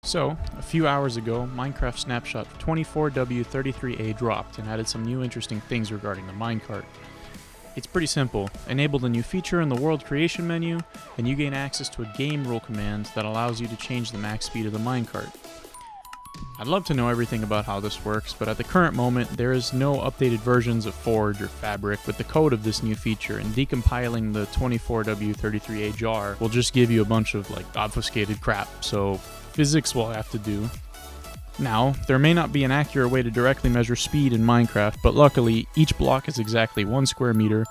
So, a few hours ago, Minecraft Snapshot 24W33A dropped and added some new interesting things regarding the minecart. It's pretty simple. Enable the new feature in the world creation menu, and you gain access to a game rule command that allows you to change the max speed of the minecart. I'd love to know everything about how this works, but at the current moment, there is no updated versions of Forge or Fabric with the code of this new feature, and decompiling the 24W33A jar will just give you a bunch of obfuscated crap, so physics will have to do. Now, there may not be an accurate way to directly measure speed in Minecraft, but luckily, each block is exactly 1 square meter,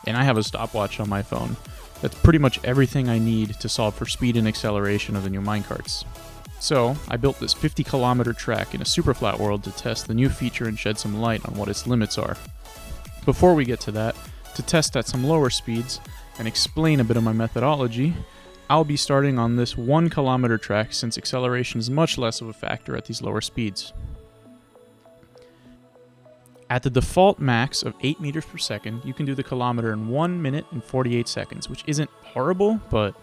and I have a stopwatch on my phone. That's pretty much everything I need to solve for speed and acceleration of the new minecarts. So, I built this 50-kilometer track in a super flat world to test the new feature and shed some light on what its limits are. Before we get to that, to test at some lower speeds and explain a bit of my methodology, I'll be starting on this 1 kilometer track since acceleration is much less of a factor at these lower speeds. At the default max of 8 meters per second, you can do the kilometer in 1 minute and 48 seconds, which isn't horrible, but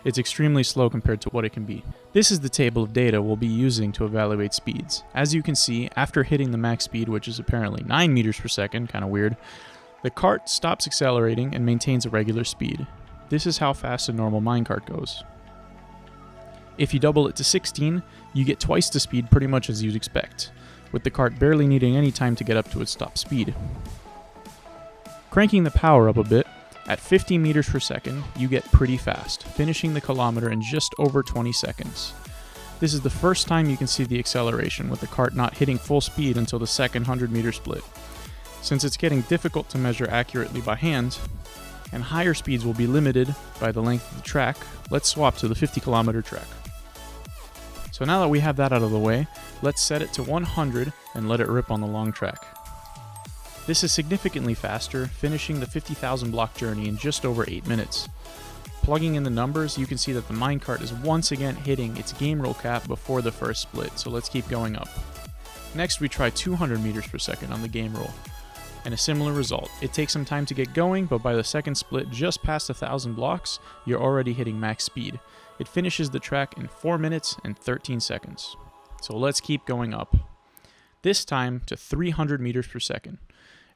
it's extremely slow compared to what it can be. This is the table of data we'll be using to evaluate speeds. As you can see, after hitting the max speed, which is apparently 9 meters per second, kind of weird, the cart stops accelerating and maintains a regular speed. This is how fast a normal minecart goes. If you double it to 16, you get twice the speed pretty much as you'd expect, with the cart barely needing any time to get up to its top speed. Cranking the power up a bit, at 50 meters per second, you get pretty fast, finishing the kilometer in just over 20 seconds. This is the first time you can see the acceleration, with the cart not hitting full speed until the second 100-meter split. Since it's getting difficult to measure accurately by hand, and higher speeds will be limited by the length of the track, let's swap to the 50-kilometer track. So now that we have that out of the way, let's set it to 100 and let it rip on the long track. This is significantly faster, finishing the 50,000 block journey in just over 8 minutes. Plugging in the numbers, you can see that the minecart is once again hitting its game roll cap before the first split, so let's keep going up. Next we try 200 meters per second on the game roll, and a similar result. It takes some time to get going, but by the second split just past 1,000 blocks, you're already hitting max speed. It finishes the track in 4 minutes and 13 seconds. So let's keep going up. This time to 300 meters per second.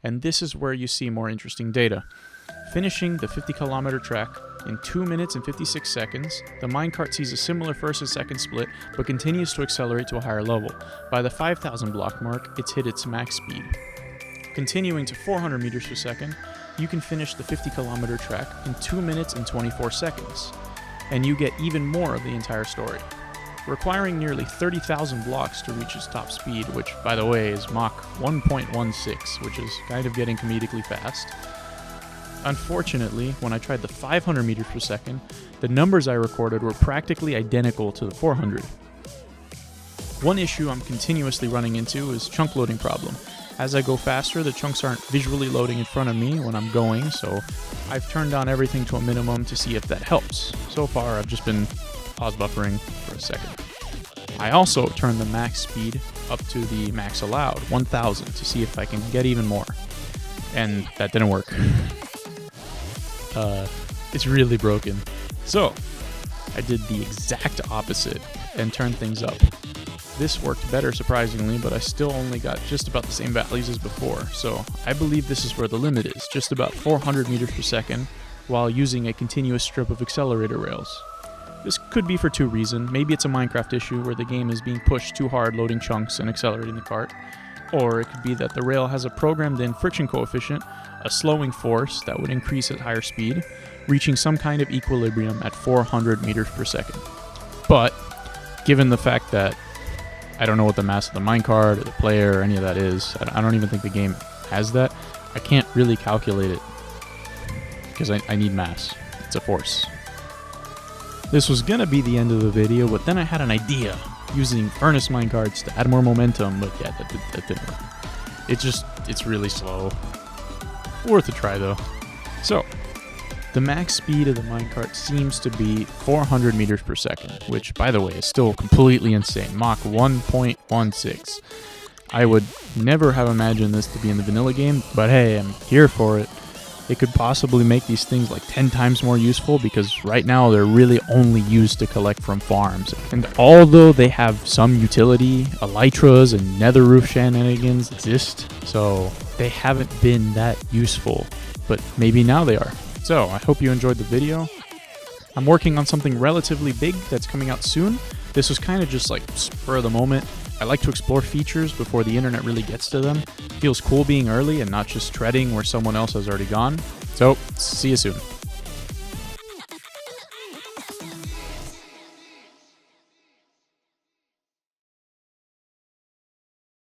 And this is where you see more interesting data. Finishing the 50-kilometer track in 2 minutes and 56 seconds, the minecart sees a similar first and second split, but continues to accelerate to a higher level. By the 5,000 block mark, it's hit its max speed. Continuing to 400 meters per second, you can finish the 50-kilometer track in 2 minutes and 24 seconds. And you get even more of the entire story. Requiring nearly 30,000 blocks to reach its top speed, which, by the way, is Mach 1.16, which is kind of getting comedically fast. Unfortunately, when I tried the 500 meters per second, the numbers I recorded were practically identical to the 400. One issue I'm continuously running into is chunk loading problem. As I go faster, the chunks aren't visually loading in front of me when I'm going, so I've turned down everything to a minimum to see if that helps. So far, I've just been pause buffering for a second. I also turned the max speed up to the max allowed, 1,000, to see if I can get even more. And that didn't work. It's really broken. So, I did the exact opposite and turned things up. This worked better surprisingly, but I still only got just about the same values as before, so I believe this is where the limit is, just about 400 meters per second, while using a continuous strip of accelerator rails. This could be for two reasons. Maybe it's a Minecraft issue where the game is being pushed too hard loading chunks and accelerating the cart, or it could be that the rail has a programmed-in friction coefficient, a slowing force that would increase at higher speed, reaching some kind of equilibrium at 400 meters per second. But, given the fact that I don't know what the mass of the minecart or the player or any of that is. I don't even think the game has that. I can't really calculate it because I need mass. It's a force. This was going to be the end of the video, but then I had an idea using furnace minecarts to add more momentum, but yeah, that didn't work. It's really slow. Worth a try though. So, the max speed of the minecart seems to be 400 meters per second, which, by the way, is still completely insane. Mach 1.16. I would never have imagined this to be in the vanilla game, but hey, I'm here for it. it could possibly make these things like 10 times more useful, because right now they're really only used to collect from farms. And although they have some utility, elytras and nether roof shenanigans exist, so they haven't been that useful, but maybe now they are. So I hope you enjoyed the video. I'm working on something relatively big that's coming out soon. This was kind of just like spur of the moment. I like to explore features before the internet really gets to them. Feels cool being early and not just treading where someone else has already gone. So, see you soon.